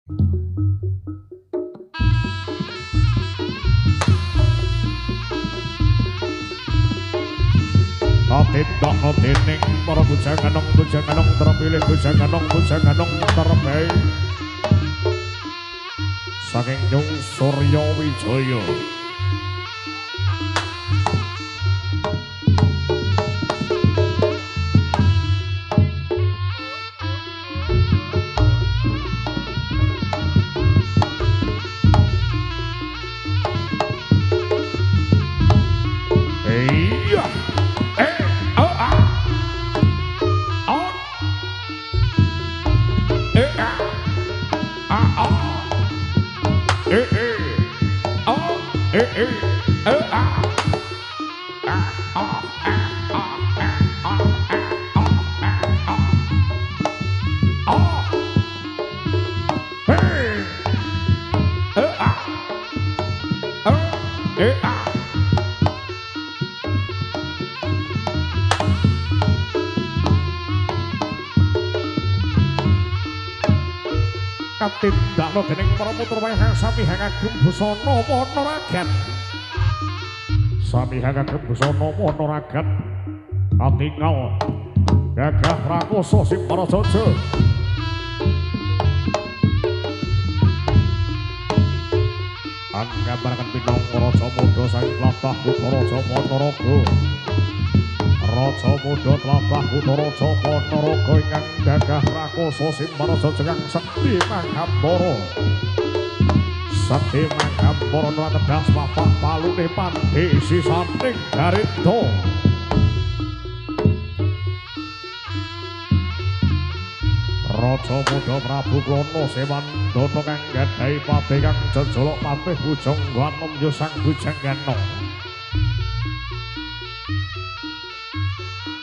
Katindakna dening para bujanganong terpilih bujanganong terbaik saking Nyung Surya Wijaya. Katindakna dening para putra wayang sami hangagem busana wana ragat. Sami hangagem busana wana ragat. Katingal Gagah Rakoso sing para jaja. Anggambaraken pinangka raja muda saking tlatah Utaraja Panaraga. Raja muda tlatah Utaraja Panaraga ingkang Gagah Rakoso sing para jaja kang sekti manggambara. Sekti manggambara netedas bapak palune pandhe sisaning garita. Raja muda Prabu Klana Sewandana kang gadhahi patih kang jejolok patih Bujangganom ya sang Bujanggana.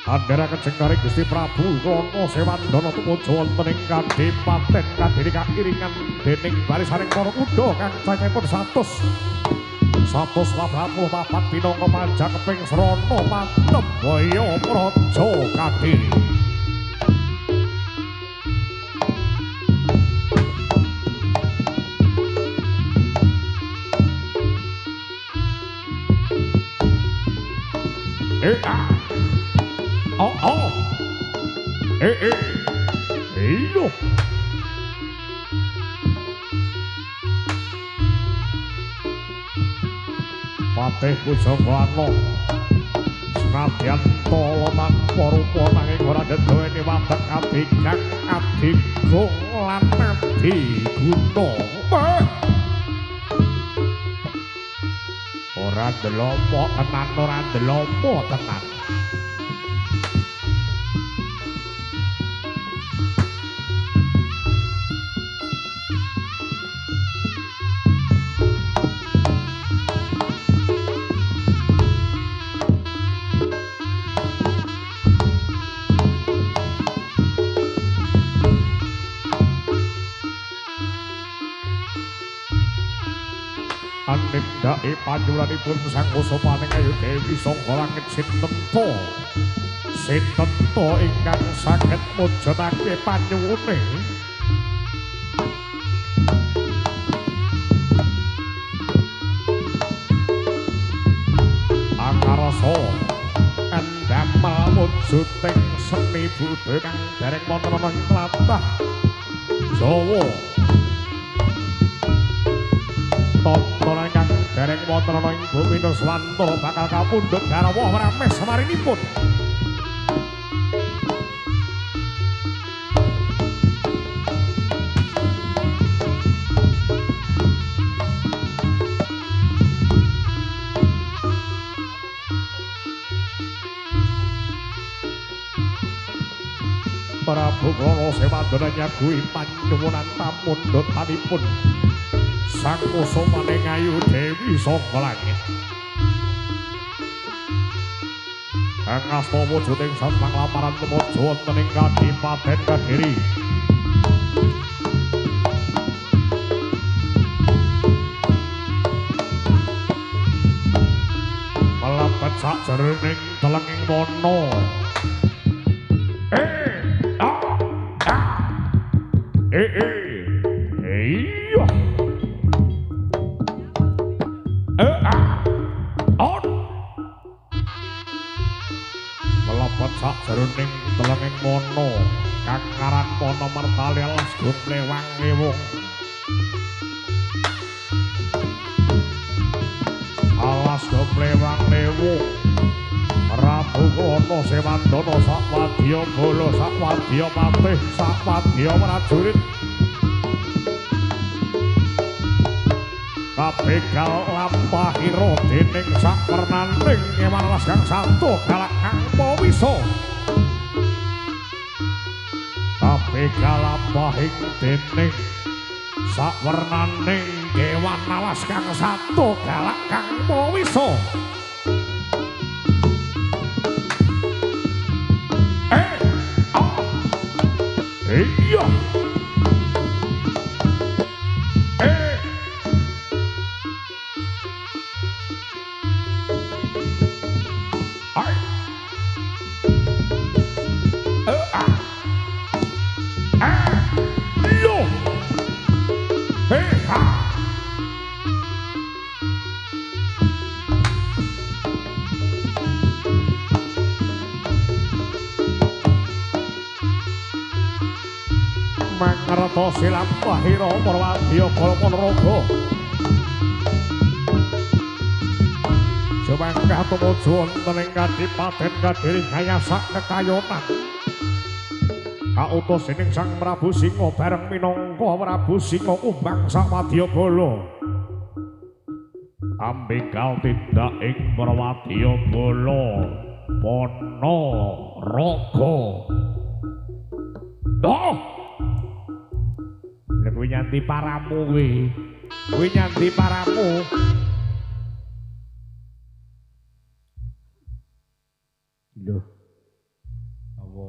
Andhara kejengare Gusti Prabu Klana Sewandana tumuju wonten ing Kadipaten Kadiri kairingan dening barisaning para kuda kang cacahipun 144 pinangka panjang keping srana mantep Waya Praja Kadiri. Iyo. Patih Bujanggana senadyan tala tanpa rupa nanging ora nduweni watek abikang adigung lan adiguna. Ora ndelompo tenan. Anindake panjuranipun sang Usapaning Ayu Dewi sangka langit sinten to ingkang saged mujudake panyuwune angarasa endamel wujuding seni budaya kang dereng wonten ing tlatah Jawa. Tontonan kang dereng wonten ana ing bumi Nuswantara bakal kapundhut garwa rameh semarinipun. Prabu Klana Sewandana nyaguhi panyuwunan pamundhutanipun sang Usapaning Ayu Dewi saka langit. Kang asta wujuding satlang lamaran tumuju wonten ing Kadipaten Kadiri. Melebet sajroning telenging wana. Iya. On. Melebet sakjroning telenging mono kang aran Mono Mertali alas Gumlewang Ewung. Alas Gumlewang Ewung. Prabu Krana Sewandana sakwadya bala sakwadya patih sakwadya prajurit. Kabegal lampahira dening sapernaning kewan alas kang satu galak kang mawisa. Kabegal lampahing dening sapernaning kewan alas kang satu galak kang mawisa. Iya. Mangerto silam pahira Parwadya Bala Ponorogo. Sumangkah tumuju wonten ing Kadipaten Kadiri Kayasak Kekayonan. Kautus dening Sang Prabu Singa bareng minangka Prabu Singa Kumbang Sakwadya Bala. Ambegal tindak ing Parwadya Bala Ponorogo. Oh! Kuwi nyanti paramu kuwi. Kuwi nyanti paramu. Lho. Apa?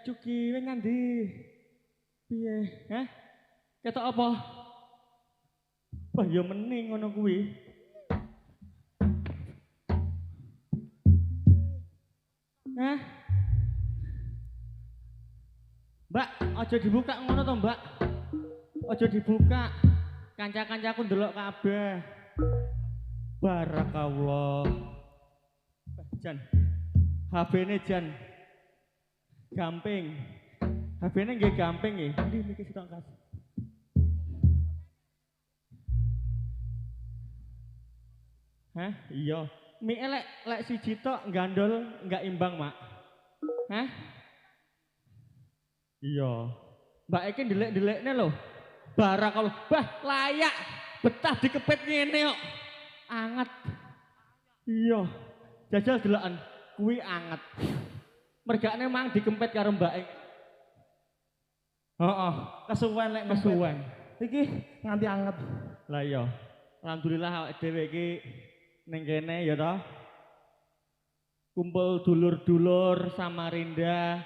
Cuki wing ngendi? Piye? Hah? Ketok apa? Wah, ya mening ngono kuwi. Hah? Mbak, aja dibuka ngono to, Mbak. Aja dibuka. Kanca-kancaku ndelok kabeh. Barakallah. Jan. HP-ne Jan. Gamping. HP-ne nggih gamping nggih. Ndi niki sitok kas. Hah? Iya. Mie lek siji tok gandol enggak imbang, Mak. Hah? Iya. Mbak iki ndelik-ndelikne lho. Barakallah. Bah, layak. Betah dikepit ngene kok. Anget. Iya. Jajal deloken. Kuwi anget. Mergane mang dikempet karo Mbak iki. Heeh, kesuwen lek kesuwen. Iki nganti anget. Lah iya. Alhamdulillah awake dhewe iki ning kene ya toh. Kumpul dulur-dulur Samarinda,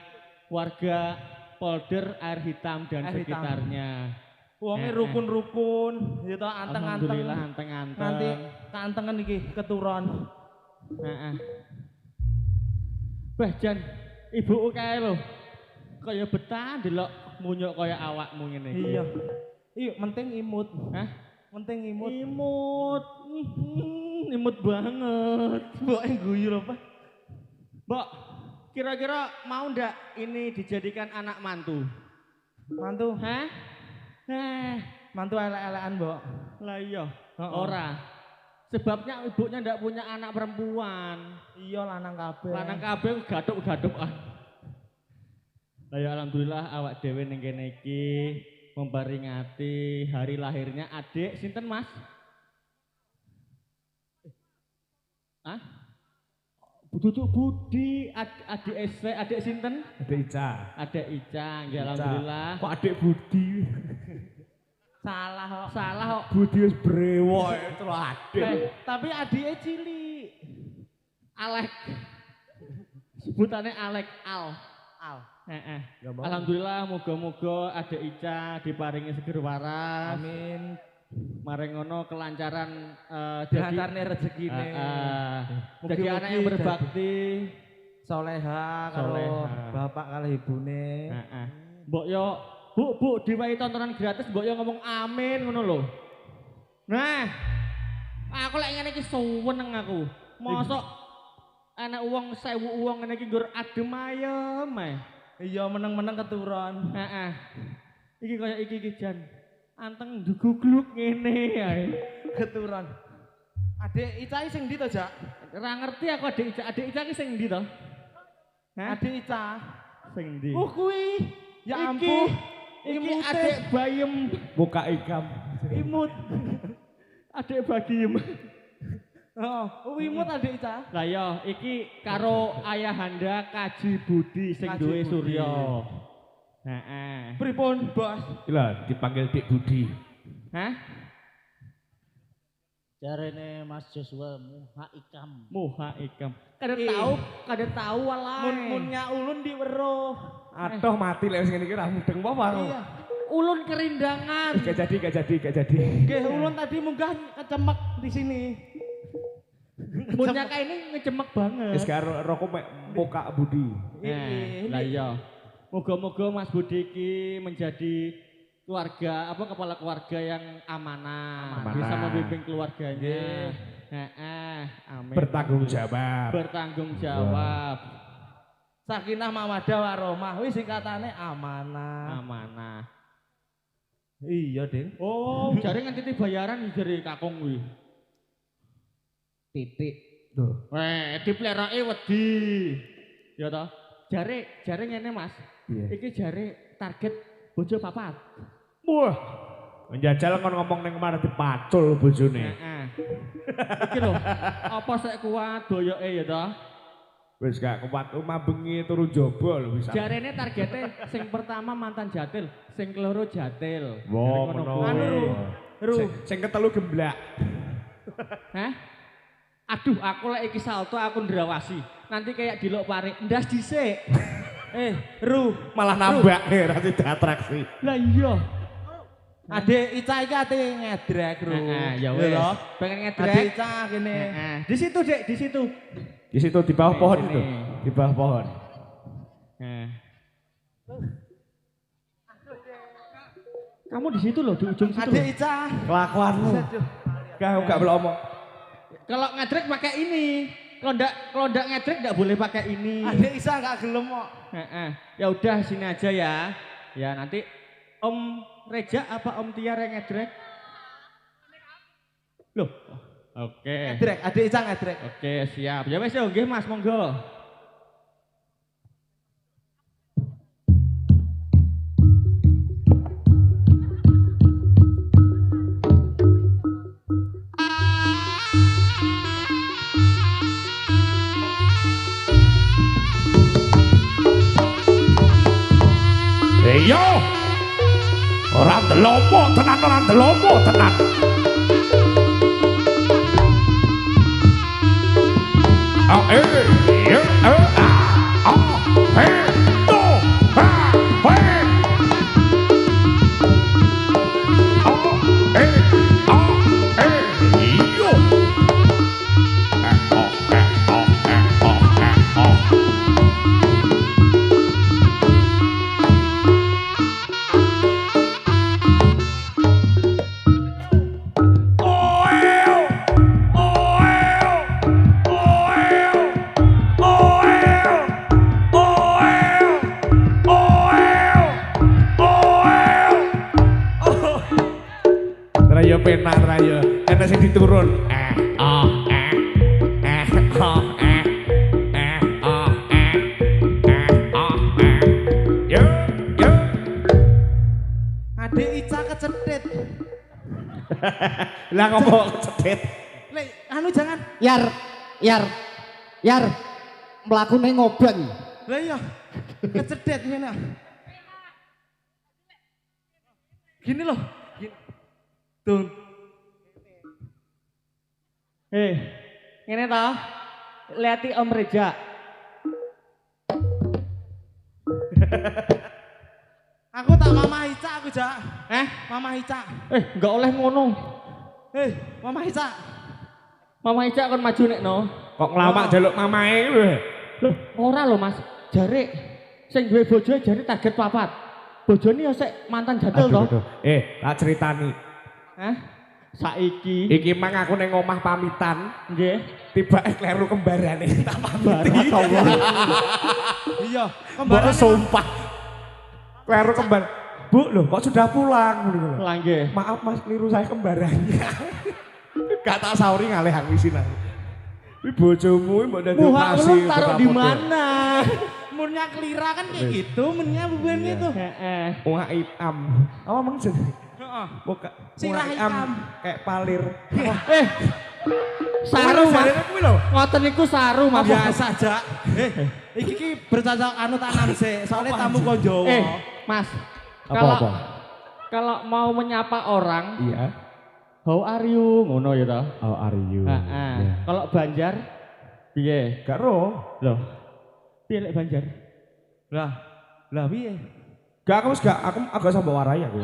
warga Polder Air Hitam dan Air sekitarnya. Wonge rukun-rukun, ya toh anteng-anteng. Alhamdulillah anteng-anteng. Nanti kaantengen iki keturon. Heeh. Bah Jan, ibuku kae lho. Kaya betah ndelok munyuk kaya awakmu ngene iki. Iya. Iya, penting imut. Hah? Penting imut. Imut. Imut banget. Mbok guyu lho, Pak. Mbok, kira-kira mau ndak ini dijadikan anak mantu? Mantu? Hah? Mantu elek-elekan, Mbok. Lah iya, ora. Sebabnya ibunya ndak punya anak perempuan. Iya, lanang kabeh. Lanang kabeh gaduk-gadukan. Lah ya alhamdulillah awak dhewe ning kene iki memperingati hari lahirnya adik sinten Mas? Hah? Dudu Budi, adik SC, adik sinten? Adik Ica. Adik Ica, nggih alhamdulillah. Kok adik Budi? Salah kok. Salah kok. Budi wis brewok itu adik. Tapi adike cilik. Alek. Sebutane Alek Al. Alhamdulillah moga-moga adik Ica diparingi seger waras. Amin. Mari ngono kelancaran dilancarne rezekine. Jadi anak yang berbakti, soleha karo bapak karo ibune. Heeh. Mbok yo Bu diwai tontonan gratis mbok yo ngomong amin ngono lho. Nah, aku lek ngene iki suweneng aku. Mosok ana wong 1000 wong ngene iki nggur adem ayem ae. Iya meneng-meneng keturun. Heeh. Iki kaya iki jan. Anteng dugugluk ngene ae. Keturun. Adik Ica sing ndi to, Jak? Ora ngerti aku adik Ica ki sing ndi to? Hah? Adik Ica. Sing ndi? Oh kuwi. Ya Iki, ampun. iki adik bayem Buka ikam. Imut. adik bagiem. Oh, imut adik Ica. Lah ya, iki karo ayahanda Kaji Budi sing Kaji duwe Budi. Surya. Heeh. Pripun, Bos? Lah dipanggil Dik Budi. Hah? Jarene Mas Joshua muha ikam. Muha ikam. Kada tahu walah. Mun-munnya ulun diweruh. Atoh mati lek sing ngene iki ra mudeng apa karo. Iya. Ulun kerindangan. Gak jadi. Nggih, ulun tadi munggah kecemek di sini. Munnya kae ini ngecemek banget. Wis karo rokok mek muka Budi. Lah iya. Moga-moga Mas Budi iki menjadi keluarga kepala keluarga yang amanah. Bisa membimbing keluarganya. Amin. Bertanggung jawab. Bertanggung jawab. Sakinah mawaddah warahmah wis singkatane amanah. Amanah. Iya, Ding. Oh, jare nganti bayaran jare kakung kuwi. Titik. Loh. Diplerake wedi. Ya toh. Jare ngene Mas. Iya. Iki jare target bojo papat. Wah. Menjajal kon ngomong ning kemana dipacul bojone. Heeh. Iki lho, apa sek kuat boyoke ya toh? Wis gak kuat omah bengi turu jaba lho wis. Jarene targete sing pertama mantan jatil, sing keloro jatil. Wo, Jare ngono. kuwi. Anu, Ru. Sing ketelu gemblak. Hah? Aduh, aku lek iki salto aku ndrawasi. Nanti kayak dilok pare, ndas dhisik. Ru. Malah nambah ra atraksi. Lah iya. Adik Ica iki ate ngedrek, Ru. Ya Lho, wis. Pengen Adik ngedrek. Ica kene. Di situ, Dek, di situ. Di situ di bawah pohon Ini. itu. Di bawah pohon. Kamu di situ loh, di ujung situ. Adik Loh. Ica. Kelakuanmu. Gak boleh omong. Kalau ngedrek pakai ini. Kalau ndak ngedrek ndak boleh pakai ini. Adik Ica gak gelem kok. Ya udah sini aja ya. Ya nanti Om Reja apa Om Tiar yang ngedrek? Loh. Oke. Ngedrek, Adik Ica ngedrek. Oke, siap. Ya wes yo nggih Mas, monggo. Yo, orang delomo tenan. Rayo penak rayo, enak sing diturun. Yo. Adik Ica kecedet. Lah ngomong kecedet. Lek anu jangan. Yar. Mlakune ngobang. Lah iya. Kecedet ngene. Gini loh. Gini. Tuh. Ngene toh. Liati Om Reja. Aku tak Mama Ica ku Jak. Mama Ica. Enggak oleh ngono. Mama Ica. Mama Ica kon maju nek no. Kok nglamak jaluk mamae kowe? Loh, ora lho Mas. Jare sing duwe bojo jare target papat. Bojone ya sik mantan jadul to. Tak critani. Saiki Iki mang aku ning omah pamitan. nggih. Tibake kleru kembarane tak pamit. Iya, Kembar sumpah. Kleru kembar. Bu loh kok sudah pulang ngono lho. Lah nggih. Maaf Mas keliru saya kembarannya. Gak tak sauri ngalih aku isin aku. Iki bojomu mbok dadi operasi. Taruh di mana? Munnya kelira kan kayak gitu, munnya bukan gitu. Wah hitam. Apa mang jenenge? Heeh. Buka. Sirah hitam. Kayak palir. Saru Mas. Kuwi lho. Ngoten niku saru Mas. Biasa Jak. Iki bercocok anu tanam sih, soalnya tamu kok Jawa. Mas. Apa-apa? Kalau mau menyapa orang, Iya. how are you? Ngono ya toh. How are you? Kalau Banjar piye? Gak roh. Loh. Piye lek Banjar? Lah piye? Gak aku agak sampe warai aku.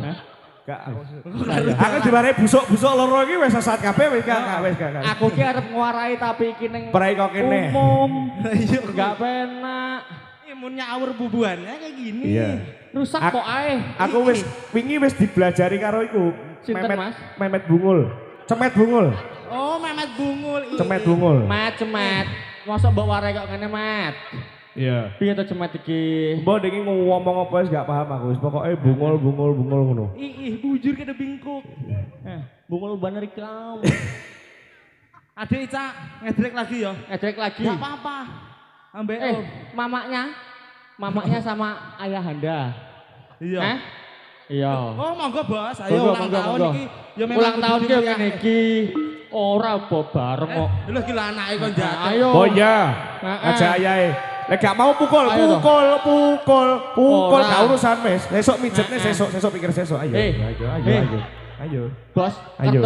Gak aku. Saya. Aku dibarai busuk-busuk loro iki wis sesat kabeh wis gak wis gak. Aku ki arep ngwarai tapi iki ning Prai kok kene. umum. Iya. Enggak penak. Imunnya awur bubuannya kayak gini. Iya. Rusak kok ae. Aku wis wingi wis dibelajari karo iku. Sinten, Mas? Memet Bungul. Cemet Bungul. Oh, Mehmet Bungul. Cemet Bungul. Mat cemet. Mosok mbok warai kok ngene, Mat. Iya. Piye to cemet iki? Mbok iki ngomong apa wis gak paham aku. Wis pokoke bungul ngono. Bujur kada bingkuk. Bungul baner iki lam. Adek Ica, ngedrek lagi ya. Ngedrek lagi. Gak apa-apa. Ambek Mamanya sama ayahanda. Iya. Iya. Oh, monggo Bos. Ayo ulang tahun iki. Ya memang Ulang tahun ki kudu ngene iki. Ora apa bareng kok. Lho ki anake kon jatuh. Ayo. Oh iya. Aja ayahe. Lek gak mau pukul. Ayo, Pukul. Ora. Gak urusan wis. Besok mijetne sesuk pikir sesuk. Ayo. Ayo. Bos, Ayo.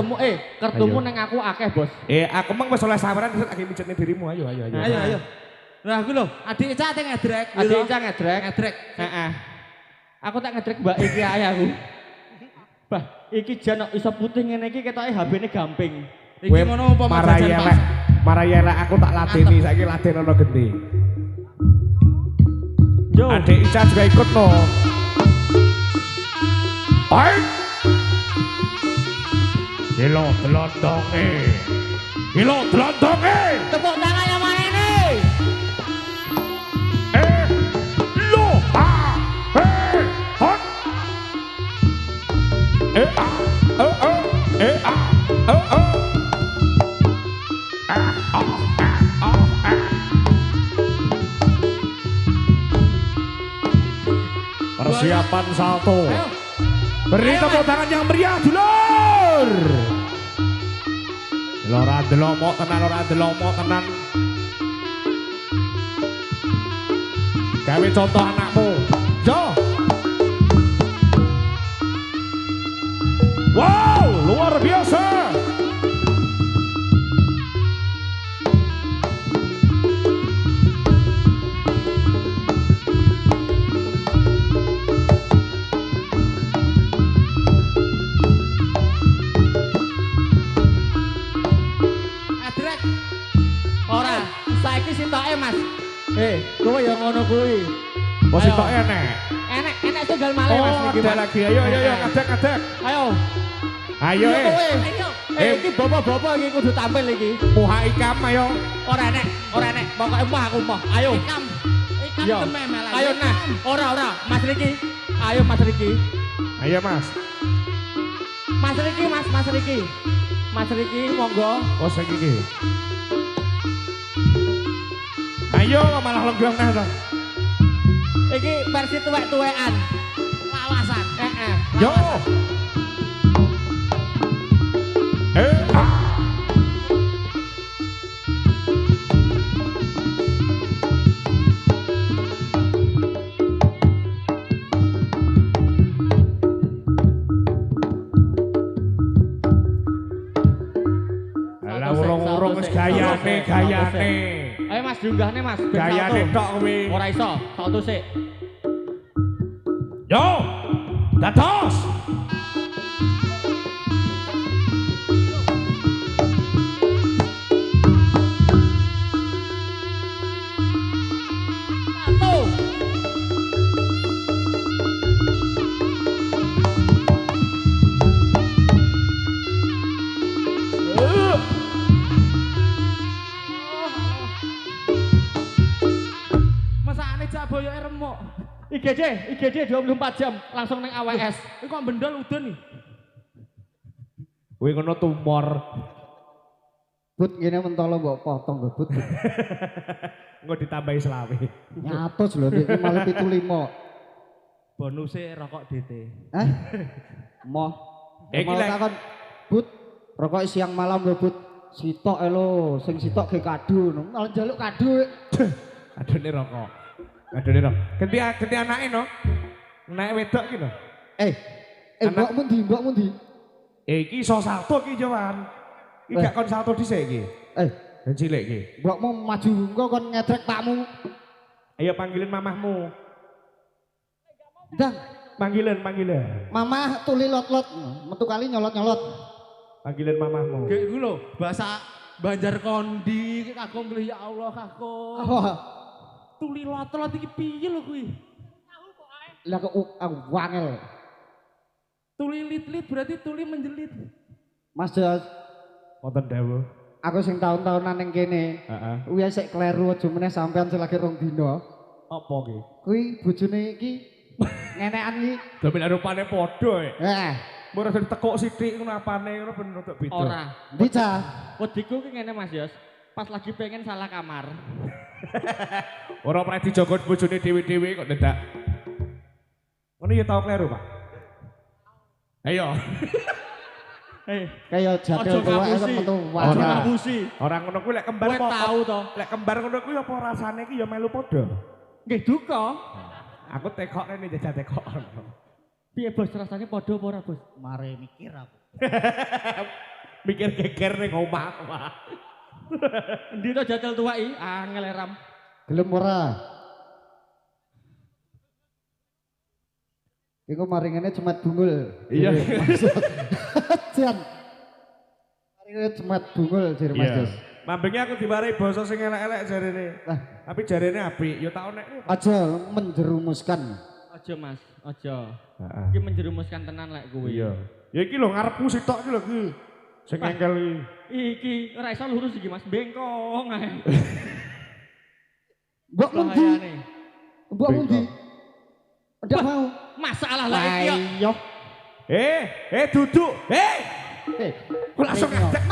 kartumu neng aku akeh, Bos. Aku emang wis oleh saweran besok lagi mijetne dirimu. Ayo. Ayo. Lah aku lho, adik Ica ate ngedrek. Adik Ica ngedrek. Heeh. Aku tak ngedrek mbak iki ayahku. Bah, iki jan iso putih ngene iki ketoke HP-ne gamping. Iki ngono apa jajan Pas? Marayelek aku tak ladeni saiki laden ana gede. Yo. Adik Ica juga ikut no. Hai. Hilo telondonge. Tepuk tangan yang mana ini? Lo ha. Hot. Persiapan salto. Beri tepuk tangan yang meriah dulur. Ora delomok tenan. Gawe contoh anakmu. Yo. Wow, luar biasa. Mas. Kowe ya ngono kuwi. Bos itu enek. Enek tunggal malih Mas Oh, niki. ada lagi. Ayo, kadek. Ayo. Ayo. Iki bobo-bobo iki kudu tampil iki. Muha ikam ayo. Ora enek. Pokoke aku mah. Ayo. Ikam Yo. tememel. Ayo nah. Ora. Mas Riki. Ayo Mas Riki. Ayo Mas. Mas Riki monggo. Oh iki. Ayo malah lenggang nah to. Iki versi tuwek-tuwekan. Lawasan. Yo. Urung wis gayane. Ayo Mas diunggahne Mas. Gayane tok kuwi. Ora iso, salto sik. Yo. Dados. IGD 24 jam langsung neng AWS. Ini kok bendol udah nih. Kuwi ngono tumor. But ngene mentolo mbok potong But. Engko ditambahi selawe. Nyatos lho iki malah 75. Bonusnya rokok DT. Moh. Iki lek takon But rokok siang malam lho But. Sitok lho, sing sitok ge kado, malah njaluk kado. Kadone rokok. Kadone rokok. Ganti anake no. Nek wedok ki no. Mbok mundi? Iki iso salto ki Jowan. Iki gak kon salto dhisik iki. Dan cilik iki. Mbokmu maju engko kon ngedrek pakmu. Ayo panggilin mamahmu. Dang, Panggilan. Mama tuli lot-lot, metu kali nyolot-nyolot. Panggilan mamahmu. Kayak gue loh, bahasa Banjar Kondi, kakong bilang ya Allah kakong. Tuli lot-lot iki piye lho kuwi? Lah kok wangel. Tuli lit-lit berarti tuli menjelit. Mas Jos, Wonten dawuh. aku sing tahun-tahunan ning kene. Heeh. Kuwi sik kleru aja meneh sampean sing lagi rong dina. Apa ki? Kuwi bojone iki ngenekan iki. Domin rupane padha e. Heeh. Ora ditekuk sithik ngono apane ngono ben rodok beda. Ora. Bisa. Wediku ki ngene Mas Yos. Pas lagi pengen salah kamar. Ora pernah dijogo bojone dhewe-dhewe kok ndak. Ngono ya tau kleru, Pak. Ayo. Kayak jadil tua itu metu Ojo ngapusi. Ora ngono kuwi lek kembar Kowe tahu to. Lek kembar ngono kuwi apa rasane ki ya melu padha. Nggih duka. Aku tekok rene jajal tekok. Piye Bos rasane padha apa ora Bos? mare mikir aku. Mikir geger ning omah. Endi to jajal tua iki? Angel ram. Gelem ora? Iku maringane cemat bungul. Iya. Jan. Maringane cemat bungul jare Mas Jos. Mambenge aku diwarai basa sing elek-elek jarene. Tapi jarene apik, ya tak onek. Aja menjerumuskan. Aja Mas, aja. Heeh. Iki menjerumuskan tenan lek kuwi. Iya. Ya iki lho ngarepku sitok iki lho iki. Sing engkel iki. Iki ora iso lurus iki Mas, bengkong ae. Mbok mundi? Bahayane. Mbok mundi? Ndak mau. Masalah lah iki yo. Ayo. Duduk. Ku langsung Ayo. ngajak.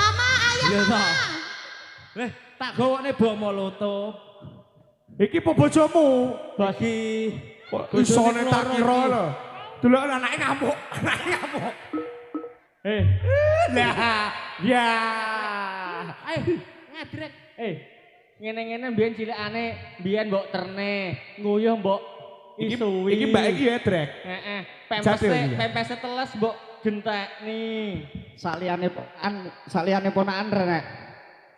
Iya toh. Tak gawone bok moloto. Iki po bojomu. Bagi Kok isone tak kira lho. Delok anake ngamuk. Anake ngamuk. Lah, ya. ayo ngadrek. Ngene-ngene mbiyen cilikane, mbiyen mbok terne, nguyuh mbok isui. Iki mbak iki ya, Drek. Heeh. Jadil iki ya? Pempese teles mbok gentekni. Saliyane ponakan Renek.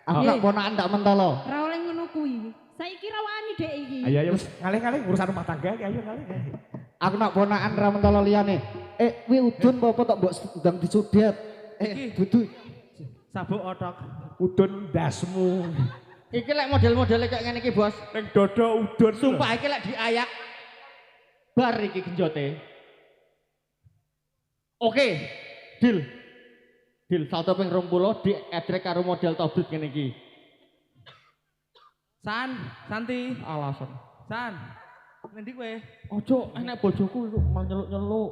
Aku nak ponakan ndak mentolo. Ora oleh ngono kuwi. Saiki rawani dek iki. Ayo ngalih-ngalih urusan rumah tangga ayo ngalih. Aku nak ponakan ra mentolo liyane. Kuwi udun apa tok mbok ndang dicudet. Dudu. Sabuk otok. Udun ndasmu. Iki lek model-modele kayak ngene iki, Bos. Ning dodo udun. Sumpah iki lek diayak bar iki genjote. Oke. Deal. Salto ping 20 diedrek karo model tobrit ngene iki. Santi. Alasan. San. Ngendi kowe? Ojo, enek bojoku iku mal nyeluk-nyeluk.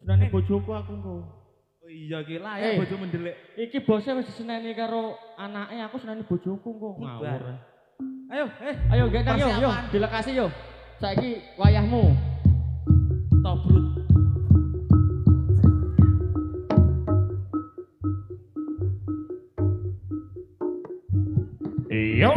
Senane bojoku aku engko. Oh iya ki layak bojo mendelik. Iki bosnya wis diseneni karo anake, aku seneni bojoku engko. Ngawur. Ayo gendang yo, dilekasi yo. Saiki wayahmu. Tobrut. Iya.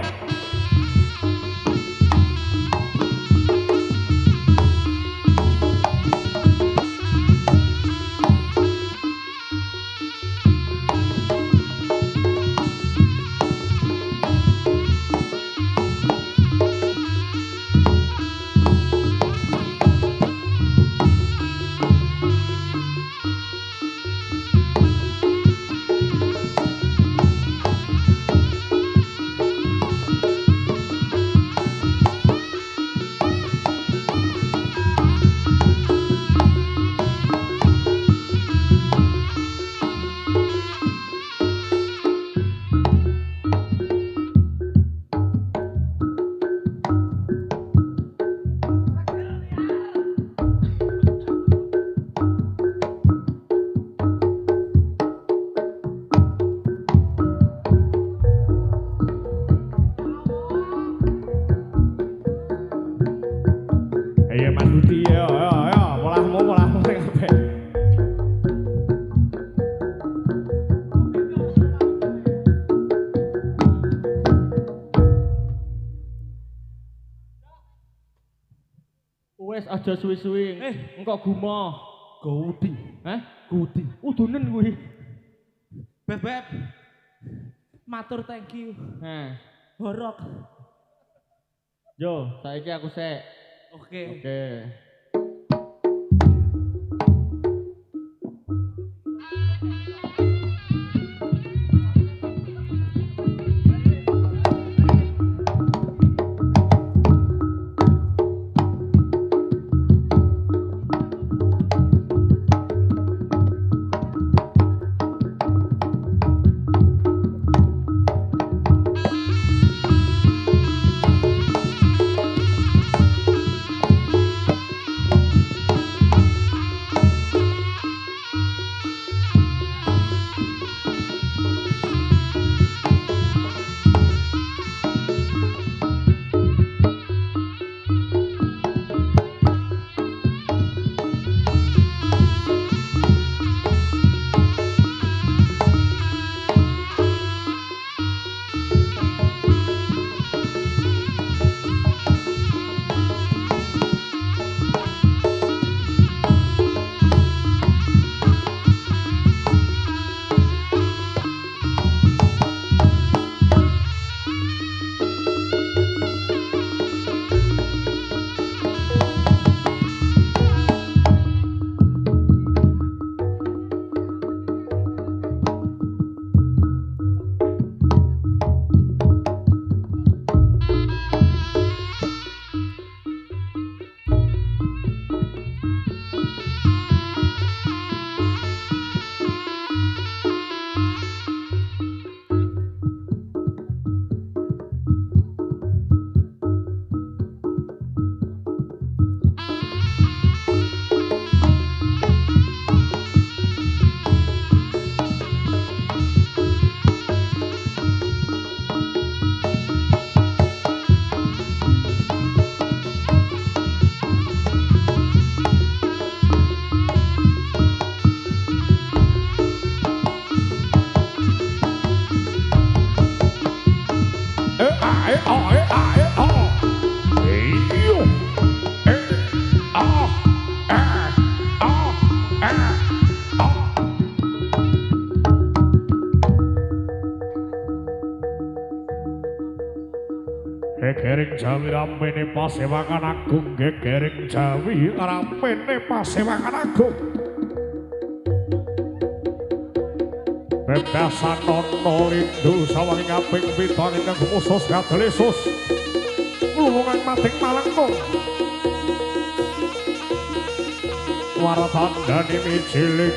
aja suwi-suwi. Engko gumoh. Gudi. Hah? Gudi. Udunen kuwi. Beb. Matur thank you. Nah, Horok. yo, saiki aku sek. Oke. Oke. Gegering Jawi rampene pasewakan agung, gegering Jawi rampene pasewakan agung. Bebasan nono rindu sawangi ngaping pitang ingkang khusus kadelesus ngluwungan mating malengkung waratandani mijiling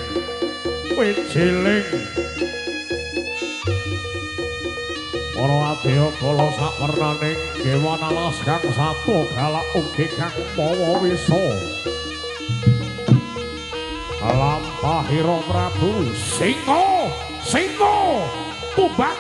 para adya kala sawernaning dewan alas kang satu galak ugi kang mawa wisa lampahira Prabu Singa Tumbang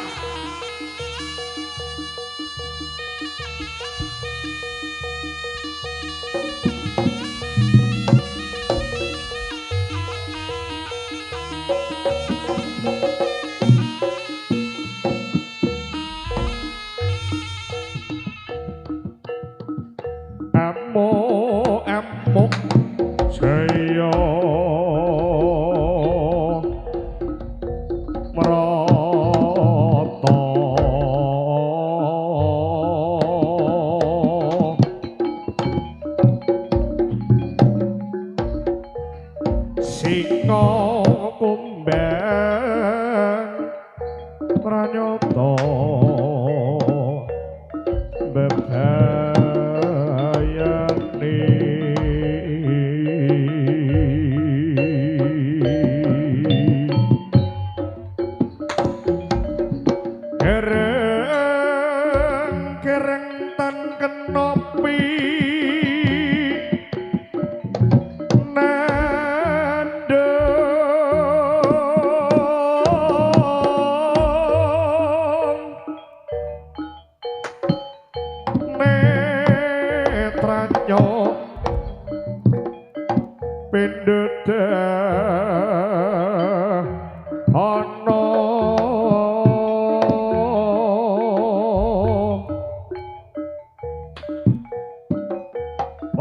Emo Jaya Singa kumbang pranyata bebayan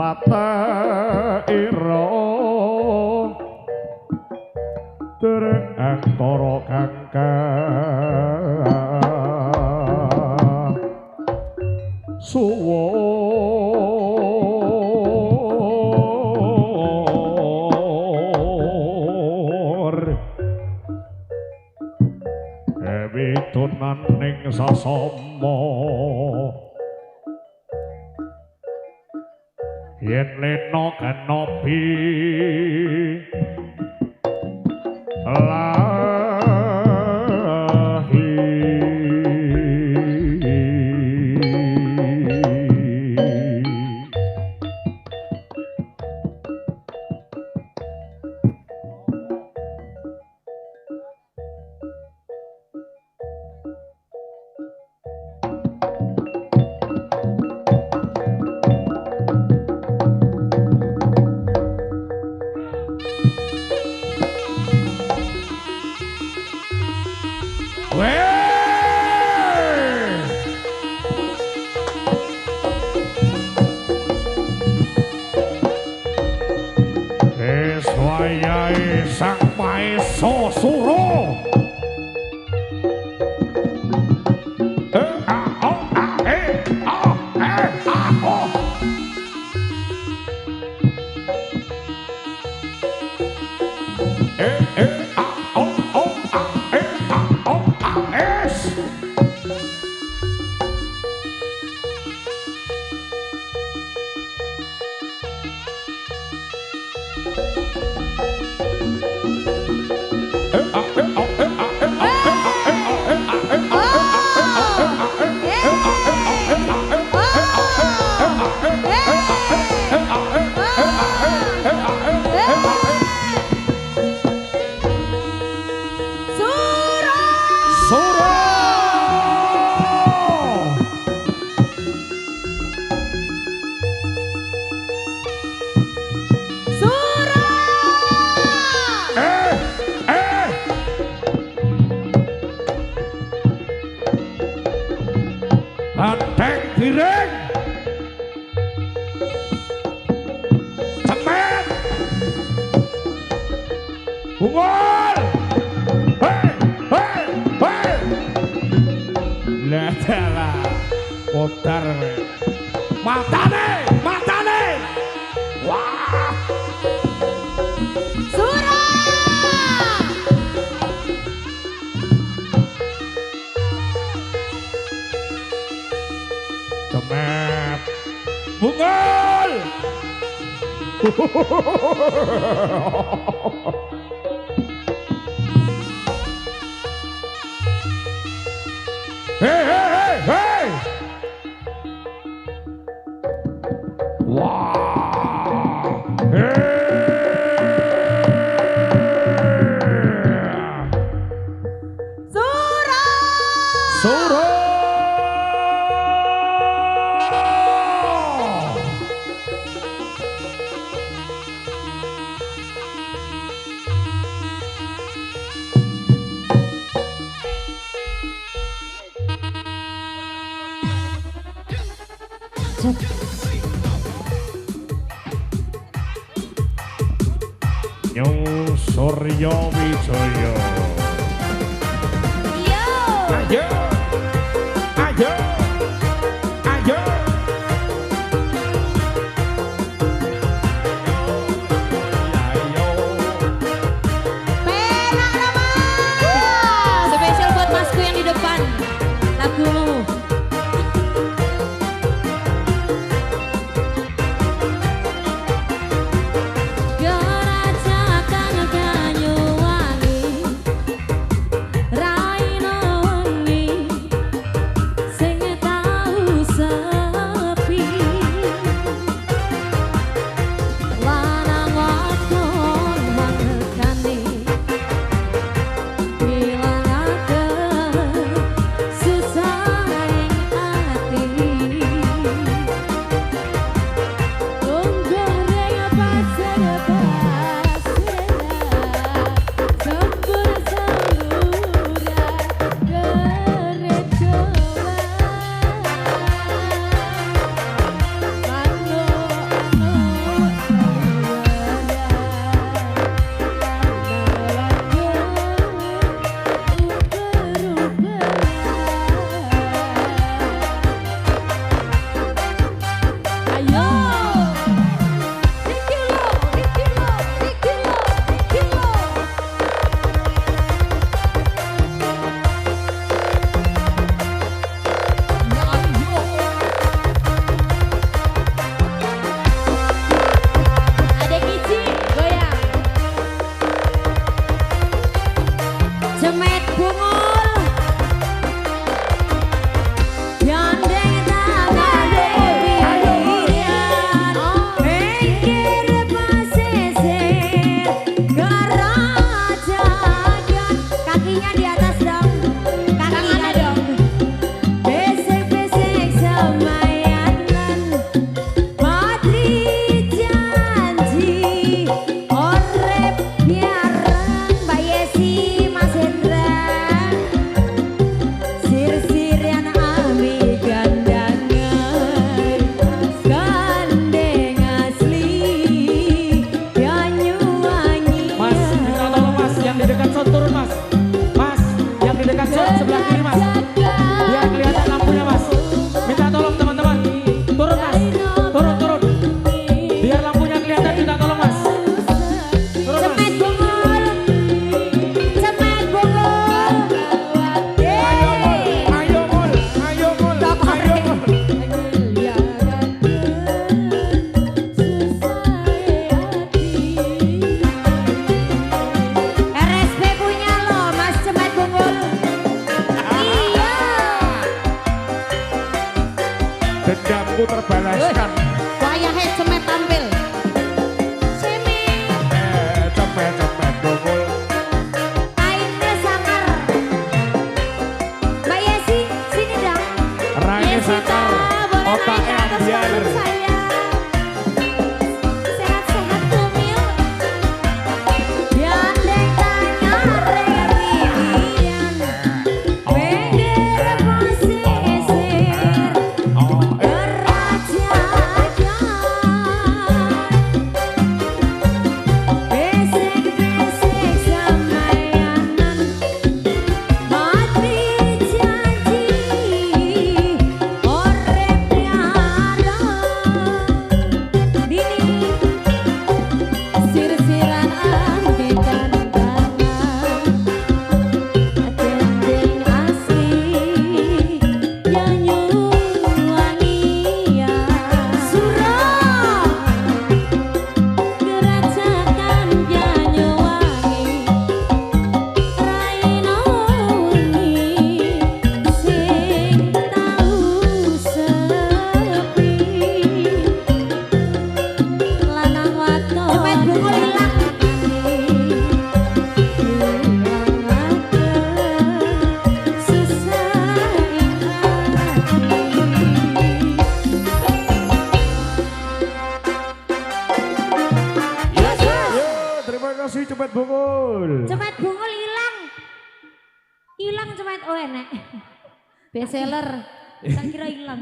pataira dereng angkara kangkang suwur ewitunan ning sasama yen lena kanopi Eswayai sang maeso suro Anteng piring cemen bungol hei hei hei lah putar matane matane wah cemet bungol hei hei hei wah Suro Nyo Surya Wijaya. Ayo, ayo, ayo. Perak Rama. Spesial buat masku yang di depan. Lagumu. Sing dendamku terbalaskan. Wayahe cemet tampil. Cemet bungul. Airnya sangar. Mbak Yesi, sini dong. Raine Yesita, sakar, boleh naik otaknya ke atas ambiar. panggung saya. Sehat-sehat kumil. Gandeng tangan regian. Wender pasisir. Beraja besek-besek samayanan. Matri janji orep nyara. Dini sir-siran ambekan tangan. Dendeng asih nyanyu wania. Surah gerajakan Banyuwangi. Raino wengi sing tau sepi. Lanang wadon cepet bungul ilang. Terima kasih cepet bungul. Cepet bungul ilang. Ilang cepet oh enek. Bestseller. Tak kira hilang.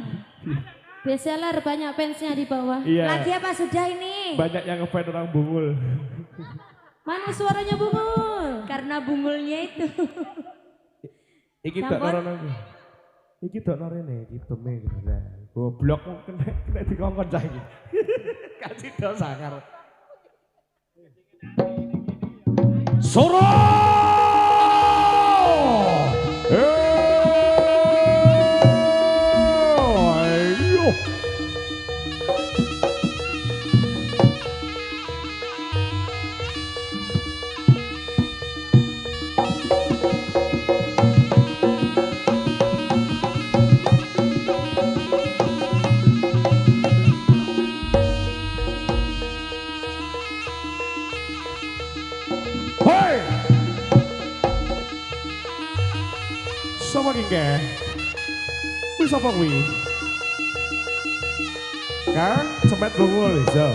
Bestseller banyak fansnya di bawah. Iya. Lagi apa sudah ini? Banyak yang ngefans orang bungul. Mana suaranya bungul? Karena bungulnya itu. Iki Sampun. tok norono. Iki tok norene diteme kena. Goblok kena dikongkon cah iki. Kasih tok sangar. Soro! Ayo. Hoi! Sapa ki nggih? Wis sapa kuwi? Kang, cepet bungul iso.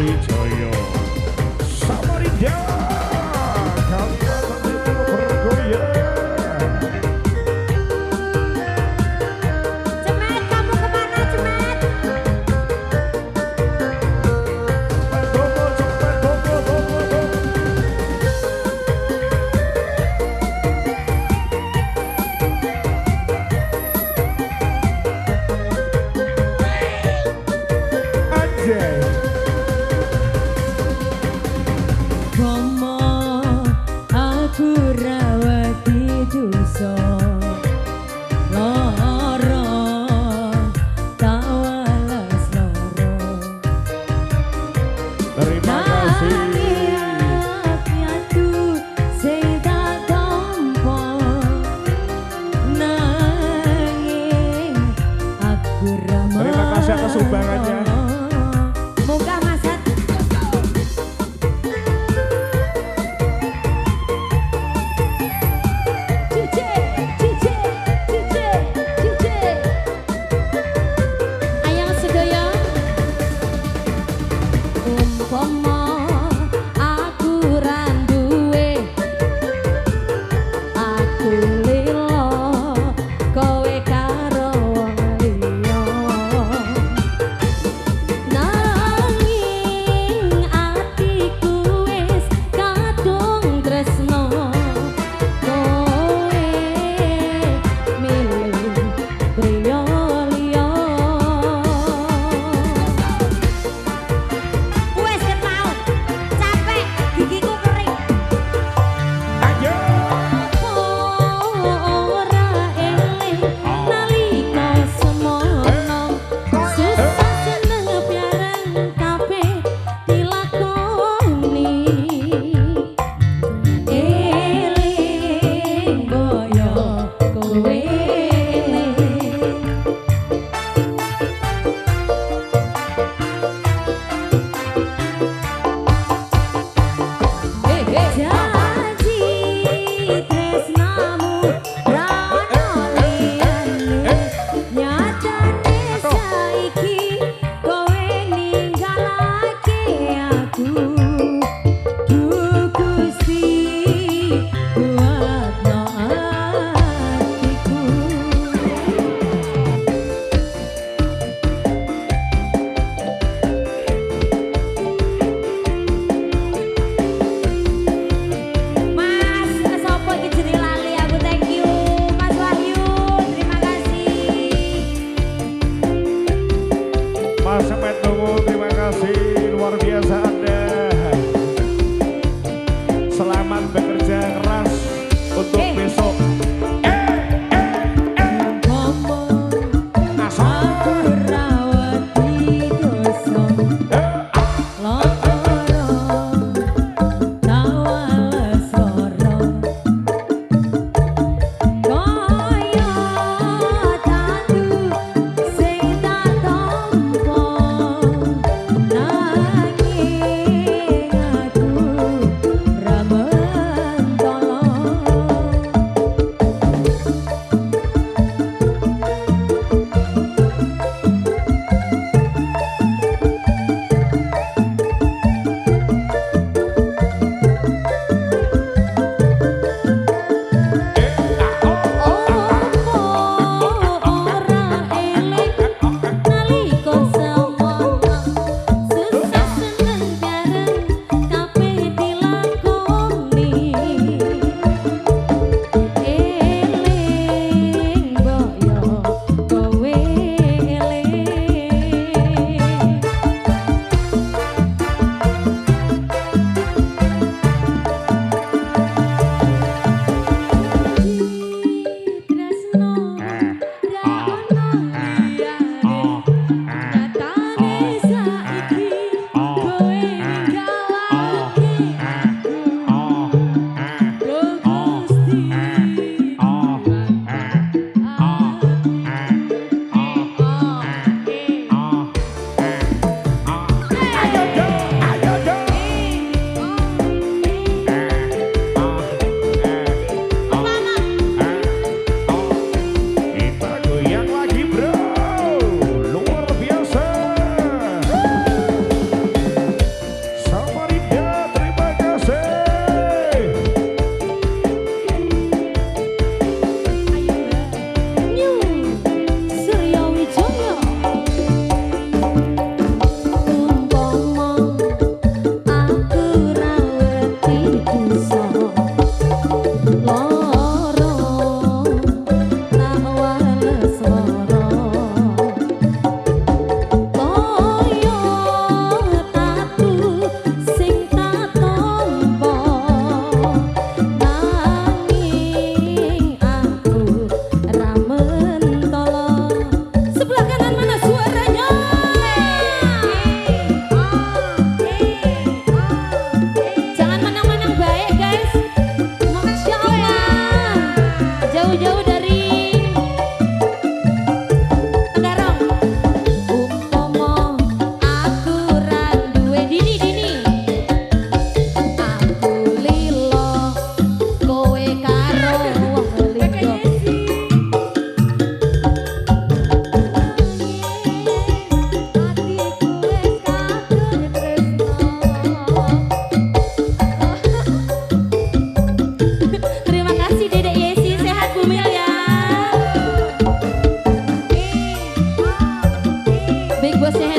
Wijaya Samarinda kalian tentu bergoyang. Cemet, kamu kemana Cemet? Anjay. sumbangannya. Moga Mas Hat. Ayang sedaya umpama aku ra duwe aku lilo kowe karo wong liya nanging atiku wis kadung tresno kowe milih priya liya wis ketau capek gigiku kering Ayo. ora eling nalika semono susah seneng piarang kabeh dilakoni eling boyo kowe eling janji tresnamu rano liyane nyatane saiki kowe ninggalake aku Gusti kuatno atiku Mas, sopo iki jenenge lali aku thank you Mas Wahyu, terima kasih. Mas Semet Dongo, terima kasih luar biasa Anda. Selamat bekerja keras untuk besok. Aku rawati dosa loro tawales loro kaya tandu sing tak tampa nanging aku ra mentolo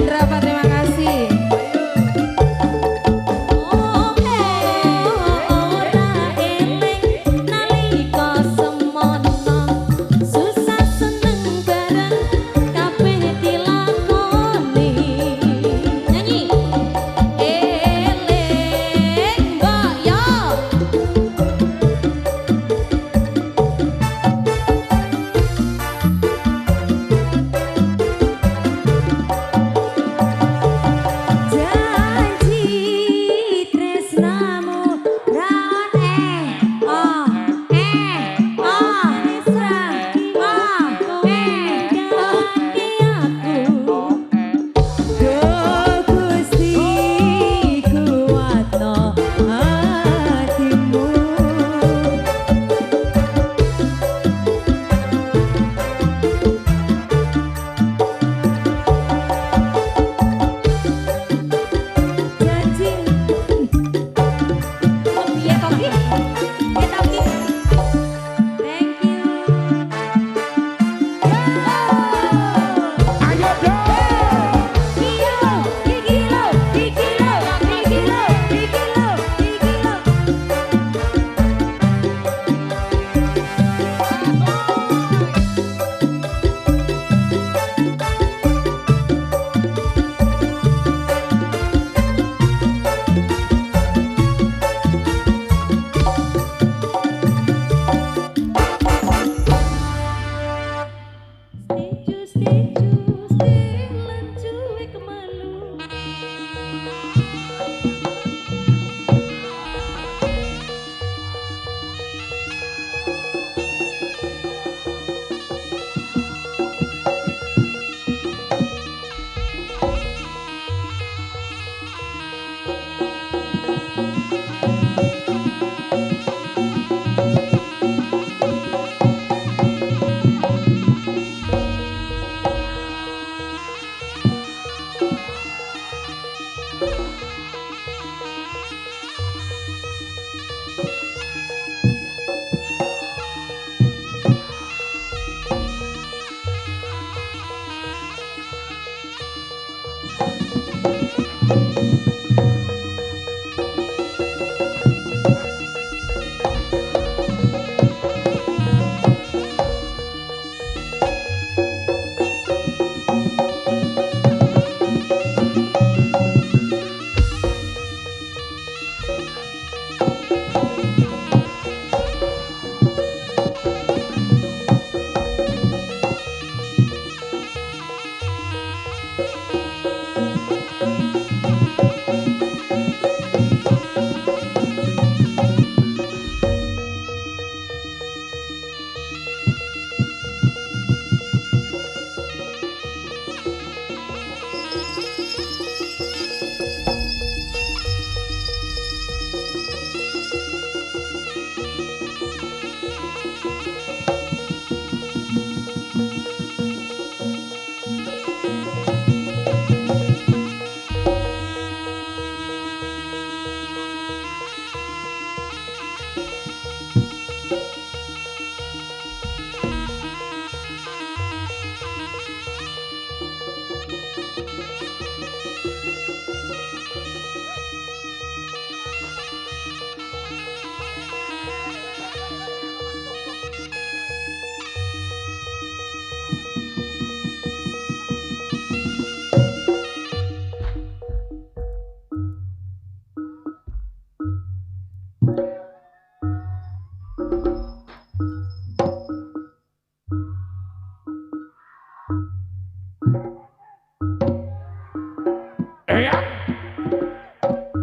Rafa, terima kasih.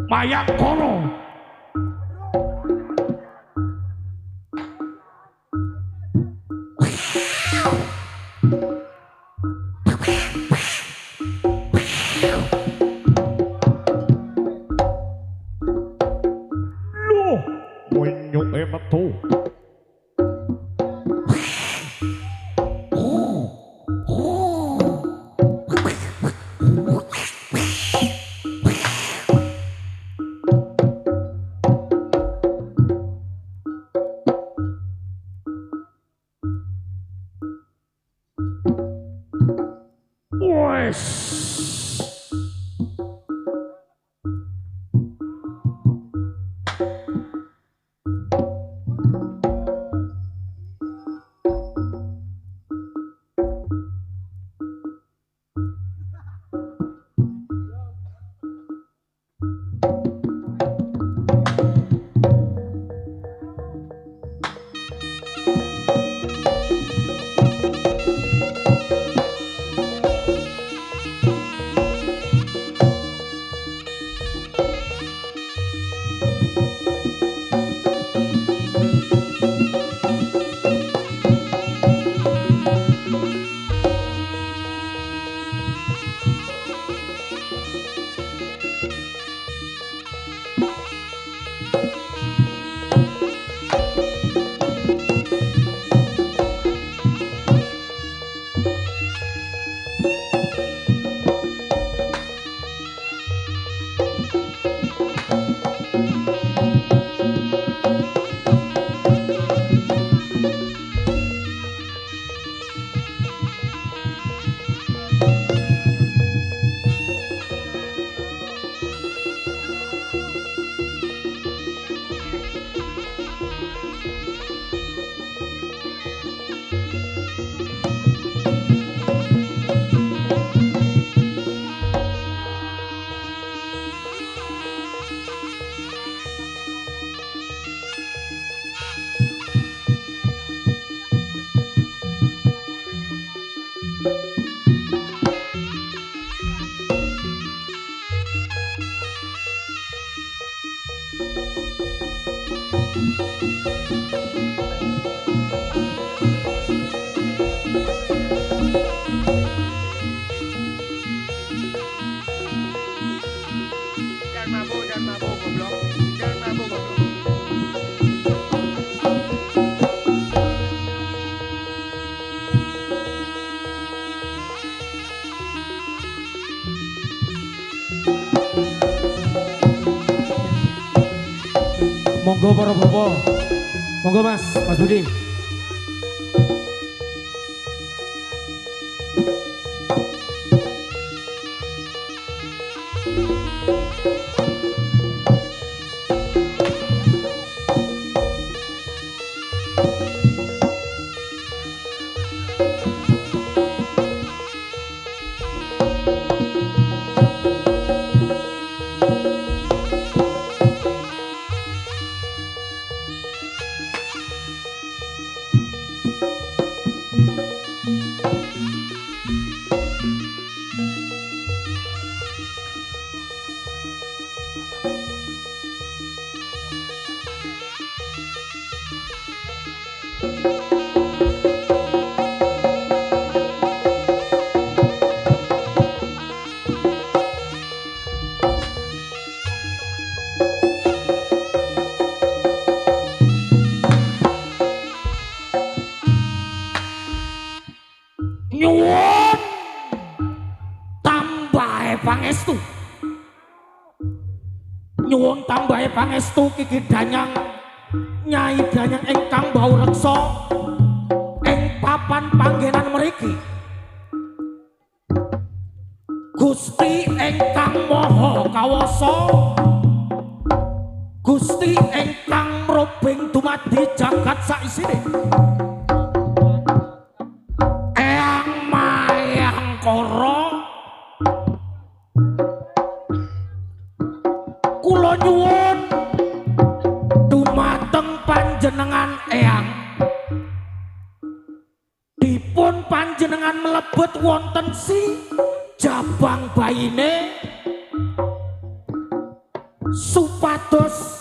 Mayak kono. Loh, menyuk metu. Wes Jangan mabuk goblok. Jangan mabuk goblok. Monggo para bapak. Monggo Mas Budi. Nyuwun tambahe pangestu. Nyuwun tambahe pangestu Kiki Danyang Nyai Danyang ingkang bau reksa ing papan panggenan mriki. Gusti ingkang maha kawasa, Gusti ingkang mrobing dumadi jagat saisine. Kula nyuwun dumateng panjenengan eyang, dipun panjenengan mlebet wonten si jabang bayine supados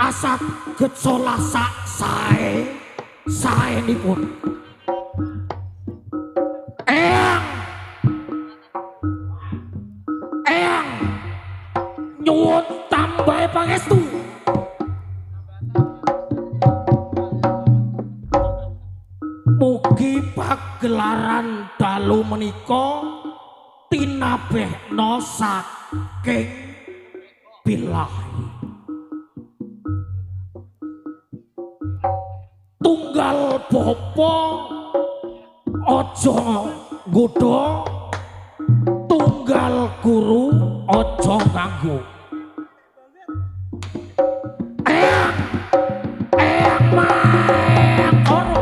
asaged solasak saenipun. Eyang nyuwun tambahe pangestu. Mugi pagelaran dalu menika tinabehna saking bilahi. Tunggal bapa aja nggodha, tunggal guru aja ganggu. Eyang mayang ora.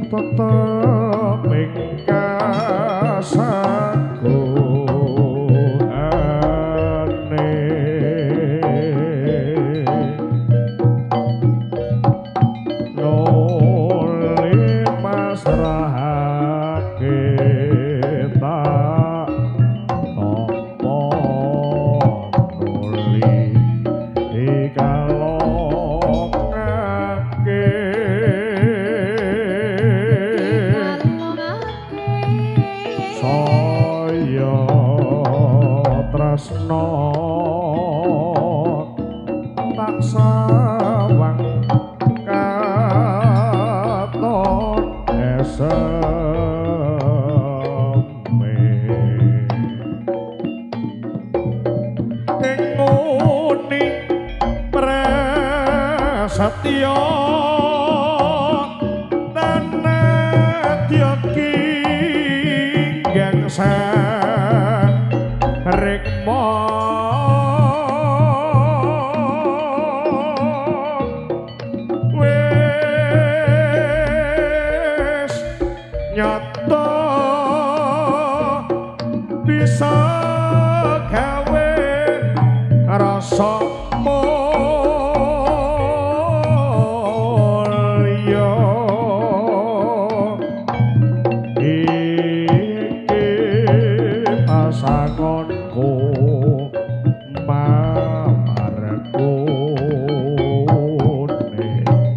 tetep ing kasangguhane nuli masrahake tak tampa nuli dikalongake saya tresno tak sawang katon eseme ing nguni prasetya tanadya kinggang sarikma wis nyata bisa gawe rasa mulya iki pasanganku mamarku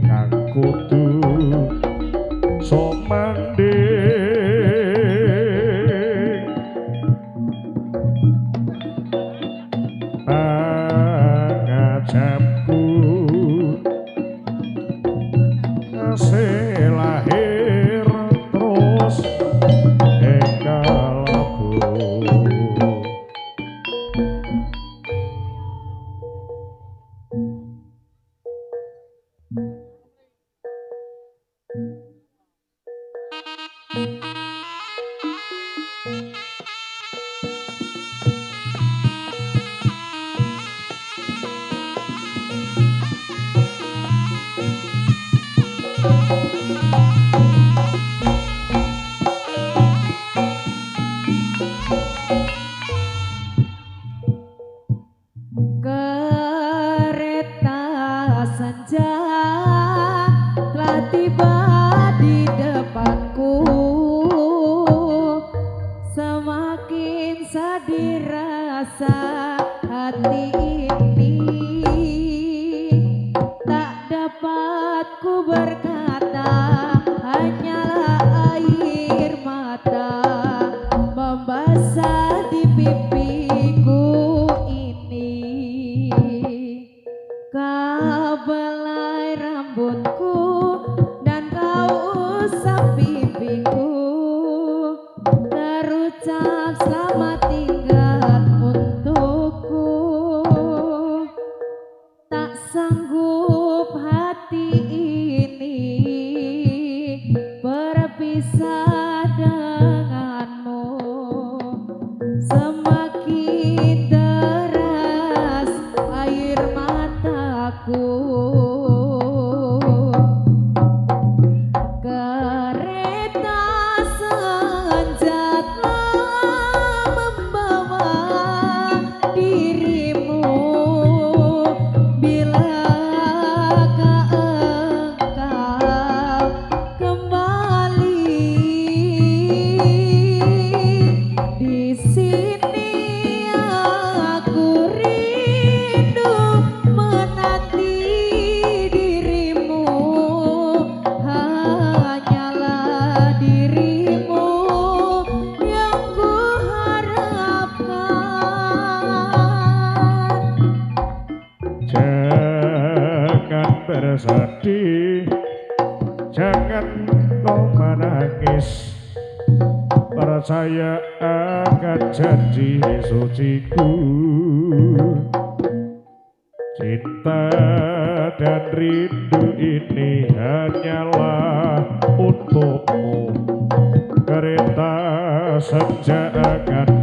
kang kudu somanding pangajapku kasih lahir terus ing kalbu Kereta senja telah tiba di depanku, semakin sedih rasa hati ini, tak dapat ku berkata, hanyalah air mata membasah di pipiku ini. Kau belai rambutku dan kau usap pipiku, terucap selamat tinggal untukku. Tak sanggup hati ini berpisah denganmu, semakin deras air mataku. Kereta senja telah membawa dirimu, bilakah engkau kembali? Di sini aku rindu menanti dirimu, hanyalah dirimu yang ku harapkan. Jangan bersedih, jangan kau menangis, percaya akan janji suciku. Cinta dan rindu ini hanyalah untukmu. Kereta senja akan